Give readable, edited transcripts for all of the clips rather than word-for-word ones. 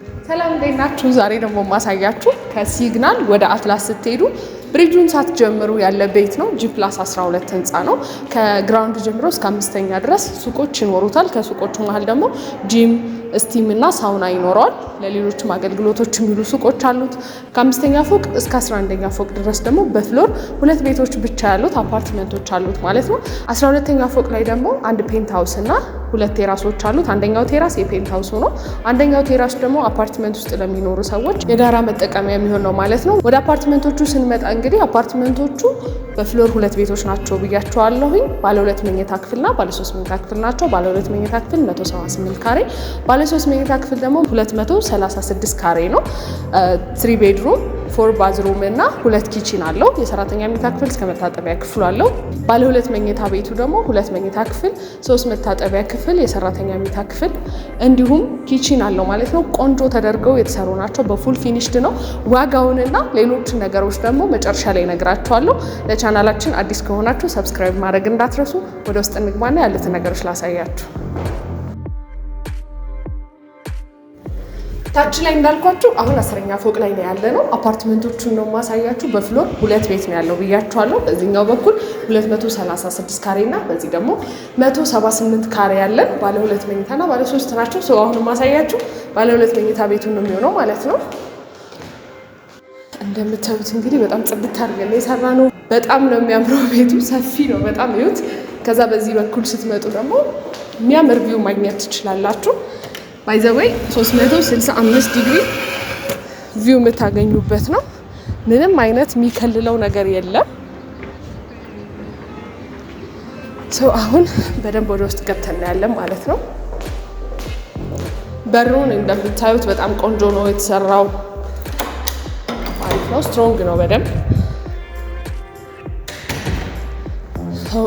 ሰላም እንዴት ናችሁ? ዛሬ ደግሞ ማሳያችሁ ከሲግናል ወደ አትላስ ስትሄዱ ብሪጁን ሳትጀምሩ ያለ ቤት ነው። G+12 ህንፃ ነው። ከግራውንድ ጀምሮ እስከ 5ኛ ድረስ ሱቆች ይኖሩታል። ከሱቆቹ መሀል ደግሞ ጂም፣ ስቲም እና ሳውና ይኖረዋል። ለሌሎችም አገልግሎቶች የሚሉ ሱቆች አሉት። ከ5ኛ ፎቅ እስከ 11ኛ ፎቅ ድረስ ደግሞ በፍሎር 2 ቤቶች ብቻ ያሉት አፓርትመንቶች አሉት ማለት ነው። 12ኛ ፎቅ ላይ ደግሞ አንድ ፔንት ሃውስ እና 2 ቴራሶች አሉት። አንደኛው ቴራስ የፔንት ሃውስ ሆኖ አንደኛው ቴራስ ደግሞ አፓርትመንት ውስጥ ለሚኖሩ ሰዎች የጋራ መጠቀሚያ የሚሆን ነው ማለት ነው። ወደ አፓርትመንቶቹ ስንመጣ እንግዲህ አፓርትመንቶቹ በፍሎር 2 ቤቶች ናቸው ብያቸዋለሁኝ። ባለ 2 መኝታ ክፍልና ባለ 3 መኝታ ክፍል ናቸው። ባለ 2 መኝታ ክፍል 178 ካሬ፣ ባለ 3 መኝታ ክፍል ደግሞ 236 ካሬ ነው። 3 ቤድሩም 4 ባዝሩም እና 2 ኪችን አለው። የሰራተኛ መኝታ ክፍል እስከ መታጠቢያ ክፍሉ አለው። ባለ 2 መኝታ ቤቱ ደግሞ 2 መኝታ ክፍል፣ 3 መታጠቢያ ክፍል፣ የሰራተኛ መኝታ ክፍል እንዲሁም ኪችን አለው ማለት ነው። ቆንጆ ተደርገው የተሰሩ ናቸው። በፉል ፊኒሽድ ነው። ዋጋውንና ሌሎች ነገሮች ደግሞ መጨረሻ ላይ ነግራችኋለሁ። ለቻናላችን አዲስ ከሆናችሁ ሰብስክራይብ ማድረግ እንዳትረሱ። ወደ ውስጥ እንግባና ያሉትን ነገሮች ላሳያችሁ። ታች ላይ እንዳልኳችሁ አሁን 10ኛ ፎቅ ላይ ነው ያለ ነው። አፓርትመንቶቹን ነው ማሳያችሁ። በፍሎር 2 ቤት ነው ያለው ብያችኋለሁ። በዚህኛው በኩል 236 ካሬ እና በዚህ ደግሞ 178 ካሬ ያለን ባለ 2 መኝታና ባለ 3 ናቸው። ሰው አሁን ማሳያችሁ ባለ 2 መኝታ ቤቱን ነው የሚሆነው ማለት ነው። እንደምታዩት እንግዲህ በጣም ጽድት አድርገን የሰራ ነው። በጣም ነው የሚያምረው። ቤቱ ሰፊ ነው በጣም ይዩት። ከዛ በዚህ በኩል ስትመጡ ደግሞ የሚያምር ቪው ማግኘት ትችላላችሁ። ባይ ዘ ወይ 365 ዲግሪ ቪው የምታገኙበት ነው። ምንም አይነት የሚከልለው ነገር የለም። ሰው አሁን በደንብ ወደ ውስጥ ገብተን እናያለን ማለት ነው። በሩን እንደምታዩት በጣም ቆንጆ ነው የተሰራው ማለት ነው። ስትሮንግ ነው በደንብ።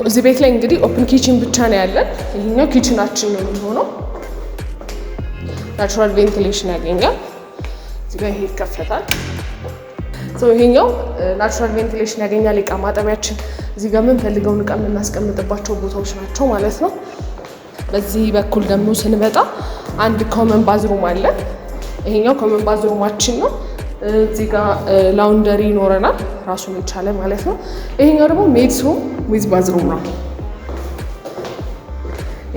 እዚህ ቤት ላይ እንግዲህ ኦፕን ኪችን ብቻ ነው ያለን። ይሄኛው ኪችናችን ነው የሚሆነው። ናቹራል ቬንቲሌሽን ያገኛል። እዚህ ጋር ይሄ ይከፈታል። ይሄኛው ናቹራል ቬንቲሌሽን ያገኛል። እቃ ማጠቢያችን እዚህ ጋር የምንፈልገውን እቃ የምናስቀምጥባቸው ቦታዎች ናቸው ማለት ነው። በዚህ በኩል ደግሞ ስንመጣ አንድ ኮመን ባዝሩም አለ። ይሄኛው ኮመን ባዝሩማችን ነው። እዚህ ጋር ላውንደሪ ይኖረናል ራሱን የቻለ ማለት ነው። ይሄኛው ደግሞ ሜድስ ሩም ዊዝ ባዝሩም ነው።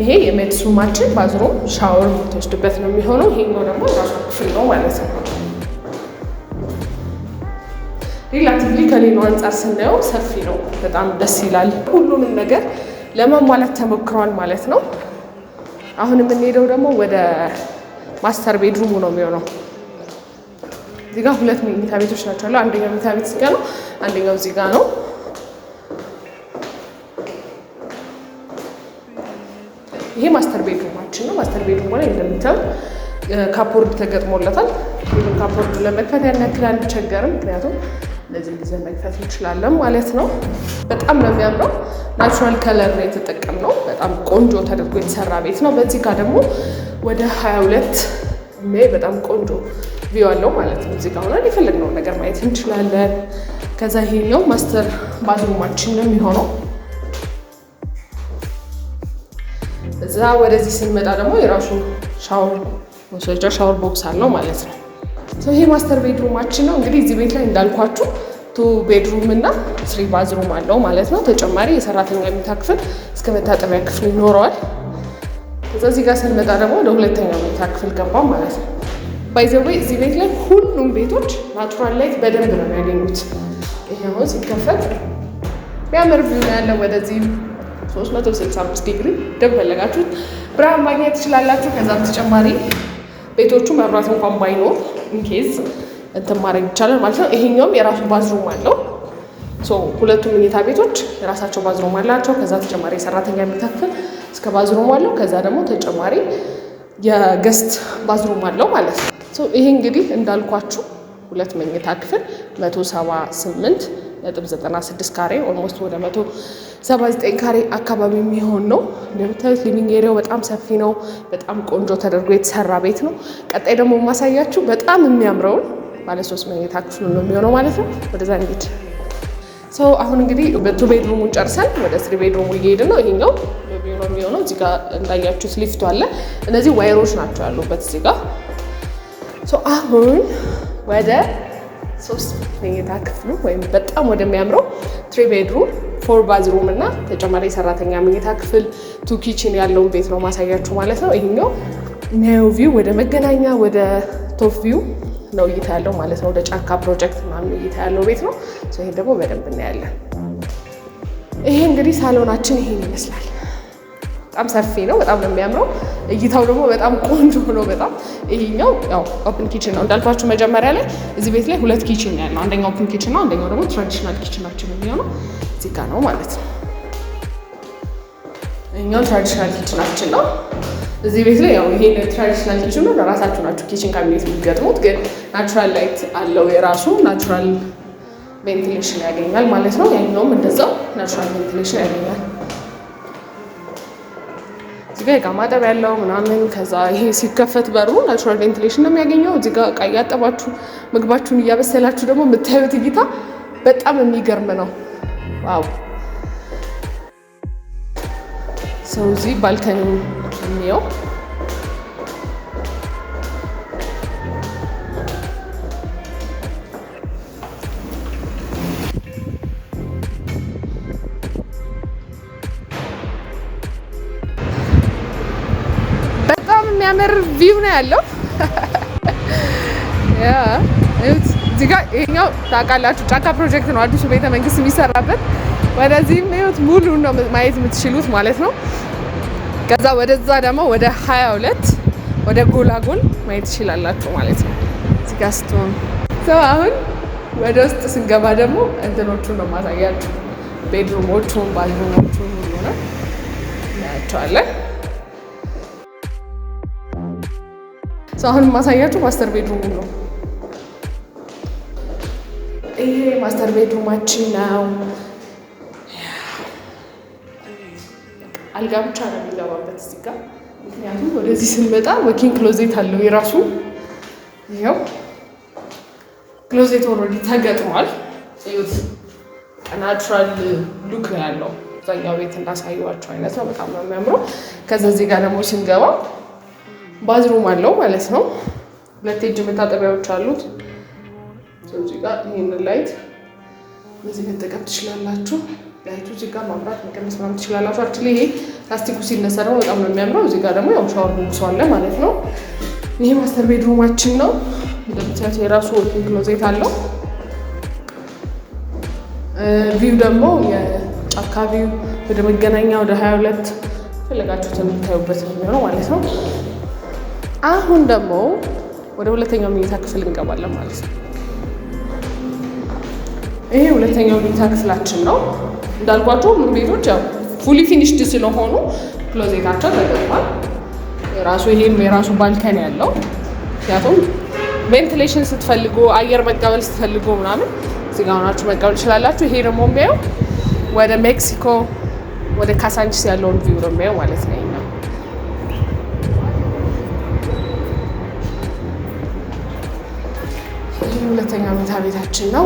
ይሄ የሜድስ ሩማችን ባዝሩም ሻወር የምትወስድበት ነው የሚሆነው። ይሄኛው ደግሞ ራሱ ክፍል ነው ማለት ነው። ሪላቲቭሊ ከሌላው አንጻር ስናየው ሰፊ ነው፣ በጣም ደስ ይላል። ሁሉንም ነገር ለማሟላት ተሞክሯል ማለት ነው። አሁን የምንሄደው ደግሞ ወደ ማስተር ቤድሩሙ ነው የሚሆነው። እዚህ ጋር 2 መኝታ ቤቶች ናቸው ያለው። አንደኛው መኝታ ቤት እዚህ ጋር ነው፣ አንደኛው እዚህ ጋር ነው። ይሄ ማስተር ቤድሩማችን ነው። ማስተር ቤድሩሙ ላይ እንደምታዩት ካፖርድ ተገጥሞለታል። ይሄን ካፖርድ ለመክፈት ያን ያክል አንቸገርም፣ ምክንያቱም ለዚህ ጊዜ መክፈት እንችላለን ማለት ነው። በጣም ነው የሚያምረው። ናቹራል ከለር ነው የተጠቀምነው። በጣም ቆንጆ ተደርጎ የተሰራ ቤት ነው። በዚህ ጋር ደግሞ ወደ 22 በጣም ቆንጆ ቪው አለው ማለት ነው። እዚህ ጋር ሆነን የፈለግነውን ነገር ማየት እንችላለን። ከዛ ይሄኛው ማስተር ባዝሩማችን ነው የሚሆነው። እዛ ወደዚህ ስንመጣ ደግሞ የራሱ ሻወር መውሰጃ ሻወር ቦክስ አለው ማለት ነው። ይሄ ማስተር ቤድሩማችን ነው። እንግዲህ እዚህ ቤት ላይ እንዳልኳችሁ 2 ቤድሩም እና 3 ባዝሩም አለው ማለት ነው። ተጨማሪ የሰራተኛ መኝታ ክፍል እስከ መታጠቢያ ክፍል ይኖረዋል። ከዛ እዚህ ጋር ስንመጣ ደግሞ ወደ 2ኛው መኝታ ክፍል ገባ ማለት ነው። ባይ ዘ ወይ እዚህ ቤት ላይ ሁሉም ቤቶች ናቹራል ላይት በደንብ ነው የሚያገኙት። ይሄው ሲከፈት የሚያምር ቪው ነው ያለው ወደዚህ 365 ዲግሪ እንደፈለጋችሁት ብርሃን ማግኘት ትችላላችሁ። ከዛ በተጨማሪ ቤቶቹ መብራት እንኳን ባይኖር ኢንኬዝ እንትን ማድረግ ይቻላል ማለት ነው። ይሄኛውም የራሱ ባዝሩም አለው። ሁለቱም መኝታ ቤቶች የራሳቸው ባዝሩም አላቸው። ከዛ ተጨማሪ የሰራተኛ መኝታ ክፍል እስከ ባዝሩም አለው። ከዛ ደግሞ ተጨማሪ የገስት ባዝሩም አለው ማለት ነው። ይሄ እንግዲህ እንዳልኳችሁ 2 መኝታ ክፍል 178.96 ካሬ ኦልሞስት ወደ 179 ካሬ አካባቢ የሚሆን ነው። እንደምታዩት ሊቪንግ ኤሪያው በጣም ሰፊ ነው። በጣም ቆንጆ ተደርጎ የተሰራ ቤት ነው። ቀጣይ ደግሞ ማሳያችሁ በጣም የሚያምረውን ባለ 3 መኝታ ክፍሉ ነው የሚሆነው ማለት ነው። ወደዛ እንሂድ። አሁን እንግዲህ በ2 ቤድሩሙን ጨርሰን ወደ 3 ቤድሩሙ እየሄድን ነው። ይሄኛው ሎቢው ነው የሚሆነው። እዚህ ጋር እንዳያችሁት ሊፍቱ አለ። እነዚህ ዋይሮች ናቸው ያሉበት እዚህ ጋር አሁን ወደ 3 መኝታ ክፍሉ ወይም በጣም ወደሚያምረው 3 ቤድሩም 4 ባዝሩም እና ተጨማሪ ሰራተኛ መኝታ ክፍል 2 ኪችን ያለውን ቤት ነው ማሳያችሁ ማለት ነው። ይሄኛው ኒው ቪው ወደ መገናኛ ወደ ቶፕ ቪው ነው እይታ ያለው ማለት ነው። ወደ ጫካ ፕሮጀክት ምናምን እይታ ያለው ቤት ነው። ይሄን ደግሞ በደንብ እናያለን። ይሄ እንግዲህ ሳሎናችን ይሄን ይመስላል። በጣም ሰፊ ነው። በጣም ነው የሚያምረው። እይታው ደግሞ በጣም ቆንጆ ነው። በጣም ይሄኛው ያው ኦፕን ኪችን ነው እንዳልኳችሁ መጀመሪያ ላይ። እዚህ ቤት ላይ 2 ኪችን ነው ያለው። አንደኛው ኦፕን ኪችን ነው፣ አንደኛው ደግሞ ትራዲሽናል ኪችናችን የሚሆነው እዚህ ጋር ነው ማለት ነው። ይሄኛው ትራዲሽናል ኪችናችን ነው። እዚህ ቤት ላይ ያው ይሄ ትራዲሽናል ኪችን ነው። ለራሳችሁ ናችሁ ኪችን ካቢኔት የሚገጥሙት፣ ግን ናቹራል ላይት አለው የራሱ ናቹራል ቬንቲሌሽን ያገኛል ማለት ነው። ያኛውም እንደዛው ናቹራል ቬንቲሌሽን ያገኛል። እዚህ ጋር እቃ ማጠቢያ ያለው ምናምን። ከዛ ይሄ ሲከፈት በሩ ናቹራል ቬንቲሌሽን ነው የሚያገኘው። እዚህ ጋር እቃ እያጠባችሁ ምግባችሁን እያበሰላችሁ ደግሞ የምታዩት እይታ በጣም የሚገርም ነው። ዋው! ሰው እዚህ ባልከኒ የሚየው የሚያምር ቪው ነው ያለው። እዚህ ጋር ይሄኛው ታውቃላችሁ ጫካ ፕሮጀክት ነው አዲሱ ቤተ መንግስት የሚሰራበት። ወደዚህም ይኸውት ሙሉ ነው ማየት የምትችሉት ማለት ነው። ከዛ ወደዛ ደግሞ ወደ 22 ወደ ጎላጎል ማየት ትችላላችሁ ማለት ነው። እዚህ ጋር ስትሆን አሁን ወደ ውስጥ ስንገባ ደግሞ እንትኖቹን ነው ማሳያችሁ። ቤድሩሞቹን፣ ባዝሩሞቹን ሁሉ ነው እናያቸዋለን። አሁን ማሳያችሁ ማስተር ቤድሩም ነው። ይሄ ማስተር ቤድሩማችን ነው። አልጋ ብቻ ነው የሚገባበት እዚህ ጋር፣ ምክንያቱም ወደዚህ ስንመጣ ወኪንግ ክሎዜት አለው የራሱ። ይኸው ክሎዜት ኦልሬዲ ተገጥሟል። እዩት፣ ናቹራል ሉክ ነው ያለው። አብዛኛው ቤት እንዳሳየዋቸው አይነት ነው። በጣም ነው የሚያምረው። ከዛ እዚህ ጋር ደግሞ ስንገባ ባዝሩም አለው ማለት ነው። 2 እጅ መታጠቢያዎች አሉት። እዚህ ጋር ይሄንን ላይት እዚህ መጠቀም ትችላላችሁ። ላይቱ እዚህ ጋር ማብራት መቀነስ ምናምን ትችላላችሁ። አክቹዋሊ ይሄ ፕላስቲኩ ሲነሳ ደግሞ በጣም ነው የሚያምረው። እዚህ ጋር ደግሞ ያው ሻወር ቦክስ አለ ማለት ነው። ይሄ ማስተር ቤድሩማችን ነው። እንደምታዩት የራሱ ኦፕን ክሎዜት አለው። ቪው ደግሞ የጫካ ቪው ወደ መገናኛ ወደ 22 ፈለጋችሁትን የምታዩበት ነው ማለት ነው። አሁን ደግሞ ወደ ሁለተኛው መኝታ ክፍል እንገባለን ማለት ነው። ይሄ ሁለተኛው መኝታ ክፍላችን ነው። እንዳልኳቸው ሁሉም ቤቶች ያው ፉሊ ፊኒሽድ ስለሆኑ ክሎዜታቸው ተገጥሟል። የራሱ ይሄም የራሱ ባልከን ያለው፣ ምክንያቱም ቬንቲሌሽን ስትፈልጉ አየር መቀበል ስትፈልጉ ምናምን እዚህ ጋር ሆናችሁ መቀበል ትችላላችሁ። ይሄ ደግሞ የሚያየው ወደ ሜክሲኮ ወደ ካሳንቺስ ያለውን ቪው ነው የሚያየው ማለት ነው። ሁለተኛ መኝታ ቤታችን ነው።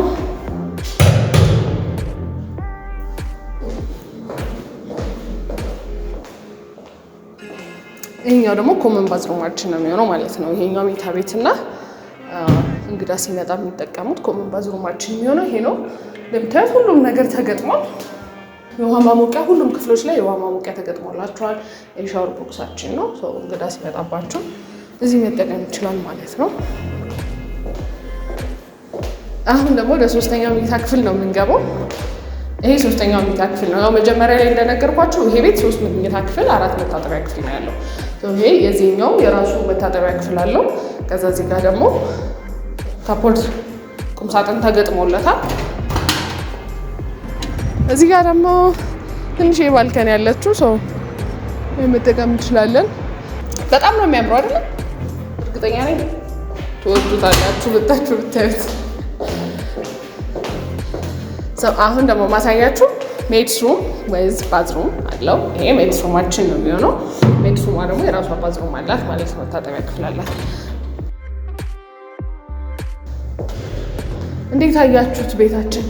ይሄኛው ደግሞ ኮመን ባዝሩማችን ነው የሚሆነው ማለት ነው። ይሄኛው መኝታ ቤትና እንግዳ ሲመጣ የሚጠቀሙት ኮመን ባዝሩማችን የሚሆነው ይሄ ነው። ለምታዩት ሁሉም ነገር ተገጥሟል። የውሃ ማሞቂያ ሁሉም ክፍሎች ላይ የውሃ ማሞቂያ ተገጥሞላቸዋል። የሻወር ቦክሳችን ነው። እንግዳ ሲመጣባቸው እዚህ መጠቀም ይችላል ማለት ነው። አሁን ደግሞ ወደ 3ኛው መኝታ ክፍል ነው የምንገባው። ይሄ 3ኛው መኝታ ክፍል ነው። ያው መጀመሪያ ላይ እንደነገርኳችሁ ይሄ ቤት 3 መኝታ ክፍል 4 መታጠቢያ ክፍል ነው ያለው። ይሄ የዚህኛው የራሱ መታጠቢያ ክፍል አለው። ከዛ እዚህ ጋር ደግሞ ካፖርት ቁምሳጥን ተገጥሞለታል። እዚህ ጋር ደግሞ ትንሽ ባልከን ያለችው ሰው መጠቀም እንችላለን። በጣም ነው የሚያምረው አይደል? እርግጠኛ ነኝ ትወዱታላችሁ ብታችሁ ብታዩት። አሁን ደግሞ ማሳያችሁ ሜድስ ሩም ወይስ ባዝሩም አለው። ይሄ ሜድስ ሩማችን ነው የሚሆነው። ሜድስ ሩማ ደግሞ የራሷ ባዝሩም አላት ማለት ነው። መታጠቢያ ክፍል አላት። እንዴት አያችሁት ቤታችን?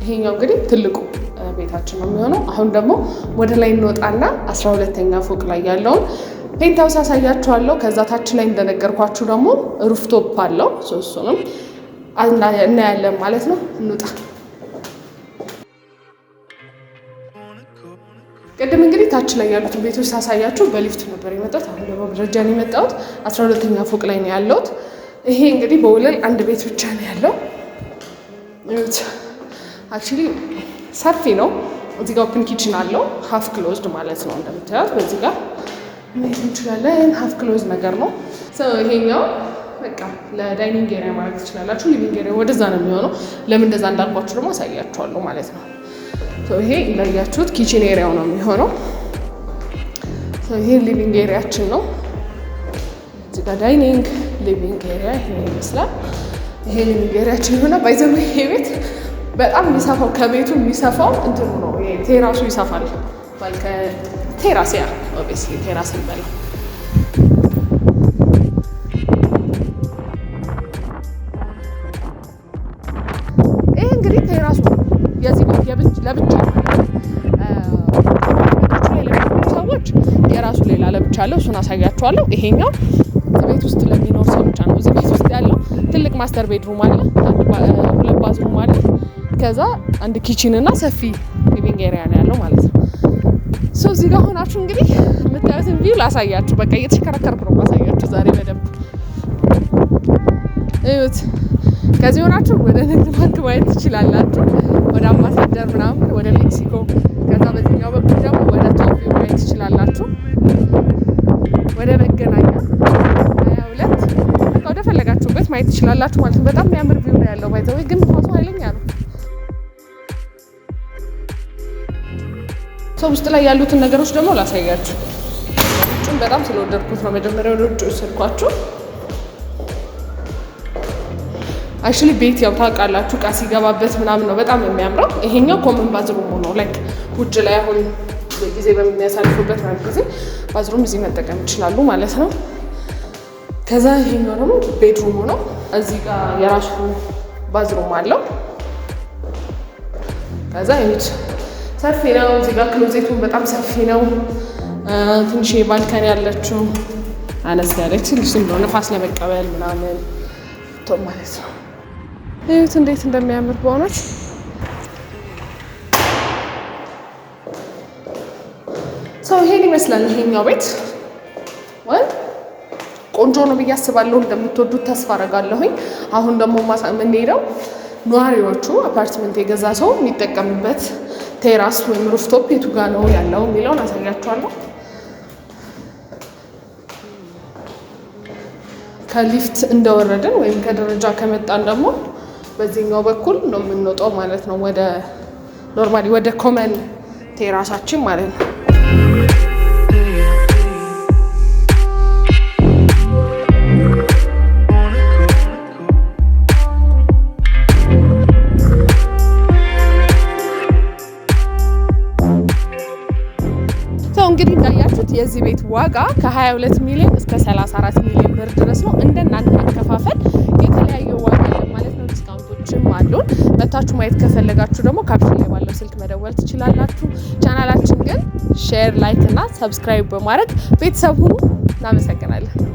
ይሄኛው እንግዲህ ትልቁ ቤታችን ነው የሚሆነው። አሁን ደግሞ ወደ ላይ እንወጣና 12ኛ ፎቅ ላይ ያለውን ፔንታውስ አሳያችኋለሁ። ከዛ ታች ላይ እንደነገርኳችሁ ደግሞ ሩፍቶፕ አለው። እሱንም እናያለን ማለት ነው። እንውጣ። ቅድም እንግዲህ ታች ላይ ያሉትን ቤቶች ሳሳያችሁ በሊፍት ነበር የመጣሁት። አሁን ደግሞ በደረጃ ነው የመጣሁት። 12ኛ ፎቅ ላይ ነው ያለሁት። ይሄ እንግዲህ በወለል አንድ ቤት ብቻ ነው ያለው። አክቹሊ ሰፊ ነው። እዚህ ጋር ኦፕን ኪችን አለው። ሃፍ ክሎዝድ ማለት ነው። እንደምታዩት በዚህ ጋር ማየት እንችላለን። ሃፍ ክሎዝ ነገር ነው። ይሄኛው በቃ ለዳይኒንግ ኤሪያ ማለት ትችላላችሁ። ሊቪንግ ኤሪያ ወደዛ ነው የሚሆነው። ለምን እንደዛ እንዳልኳችሁ ደግሞ አሳያችኋለሁ ማለት ነው። ይሄ እንዳያችሁት ኪችን ኤሪያው ነው የሚሆነው። ይሄ ሊቪንግ ኤሪያችን ነው። እዚህ ጋር ዳይኒንግ ሊቪንግ ኤሪያ ይሄ ይመስላል። ይሄ ሊቪንግ ኤሪያችን ይሆናል። ባይዘው ይሄ ቤት በጣም የሚሰፋው ከቤቱ የሚሰፋው እንትኑ ነው። ይሄ ቴራሱ ይሰፋል። ባልከ ቴራስ ያ ኦብቪስሊ ቴራስ ይባላል። ይሄ እንግዲህ ቴራሱ የዚህ ቤት ለብቻ ሰዎች የራሱ ሌላ ለብቻ አለው። እሱን አሳያችኋለሁ። ይሄኛው ቤት ውስጥ ለሚኖር ሰው ብቻ ነው። እዚህ ቤት ውስጥ ያለው ትልቅ ማስተር ቤድሩም አለ፣ 2 ባዝሩም አለ፣ ከዛ አንድ ኪችን እና ሰፊ ሊቪንግ ኤሪያ ነው ያለው ማለት ነው። እዚህ ጋር ሆናችሁ እንግዲህ የምታዩትን ቪው ላሳያችሁ። በቃ እየተሽከረከርኩ ነው ማሳያችሁ ዛሬ በደንብ እዩት። ከዚህ ሆናችሁ ወደ ንግድ ባንክ ማየት ትችላላችሁ፣ ወደ አምባሳደር ምናምን፣ ወደ ሜክሲኮ። ከዛ በዚህኛው በኩል ደግሞ ወደ ቶፕ ማየት ትችላላችሁ፣ ወደ መገናኛ 22 ወደ ፈለጋችሁበት ማየት ትችላላችሁ ማለት ነው። በጣም የሚያምር ቪው ነው ያለው። ባይዘው ግን ፎቶ ኃይለኛ ነው። ውስጥ ላይ ያሉትን ነገሮች ደግሞ ላሳያችሁ። ውጭም በጣም ስለወደድኩት ነው መጀመሪያ ወደ ውጭ ወሰድኳችሁ። አክቹሊ ቤት ያው ታውቃላችሁ ዕቃ ሲገባበት ምናምን ነው በጣም የሚያምረው። ይሄኛው ኮመን ባዝሩም ነው። ላይክ ውጭ ላይ አሁን ጊዜ በሚያሳልፉበት ማለት ጊዜ ባዝሩም እዚህ መጠቀም ይችላሉ ማለት ነው። ከዛ ይሄኛው ደግሞ ቤድሩም ነው። እዚህ ጋር የራሱ ባዝሩም አለው። ከዛ ይሄት ሰፊ ነው። እዚህ ጋር ክሎዜቱን በጣም ሰፊ ነው። ትንሽ ባልከኒ ያለችው አነስ ያለች ትንሽ ነው ነፋስ ለመቀበል ምናምን ቶ ማለት ነው። ይሄት እንዴት እንደሚያምር በእውነት ይሄን ይመስላል ይሄኛው ቤት። ቆንጆ ነው ብዬ አስባለሁ። እንደምትወዱት ተስፋ አደርጋለሁኝ። አሁን ደግሞ የምንሄደው ነዋሪዎቹ አፓርትመንት የገዛ ሰው የሚጠቀምበት ቴራስ ወይም ሩፍቶፕ የቱ ጋር ነው ያለው የሚለውን አሳያችኋለሁ። ከሊፍት እንደወረድን ወይም ከደረጃ ከመጣን ደግሞ በዚህኛው በኩል ነው የምንወጣው ማለት ነው። ወደ ኖርማሊ ወደ ኮመን ቴራሳችን ማለት ነው። እንግዲህ እንዳያችሁት የዚህ ቤት ዋጋ ከ22 ሚሊዮን እስከ 34 ሚሊዮን ብር ድረስ ነው። እንደናንተ አከፋፈል የተለያየ ዋጋ ማለት ነው። ዲስካውንቶችም አሉን። መታችሁ ማየት ከፈለጋችሁ ደግሞ ካፕሽን ላይ ባለው ስልክ መደወል ትችላላችሁ። ቻናላችን ግን ሼር፣ ላይክ እና ሰብስክራይብ በማድረግ ቤተሰብ ሁኑ። እናመሰግናለን።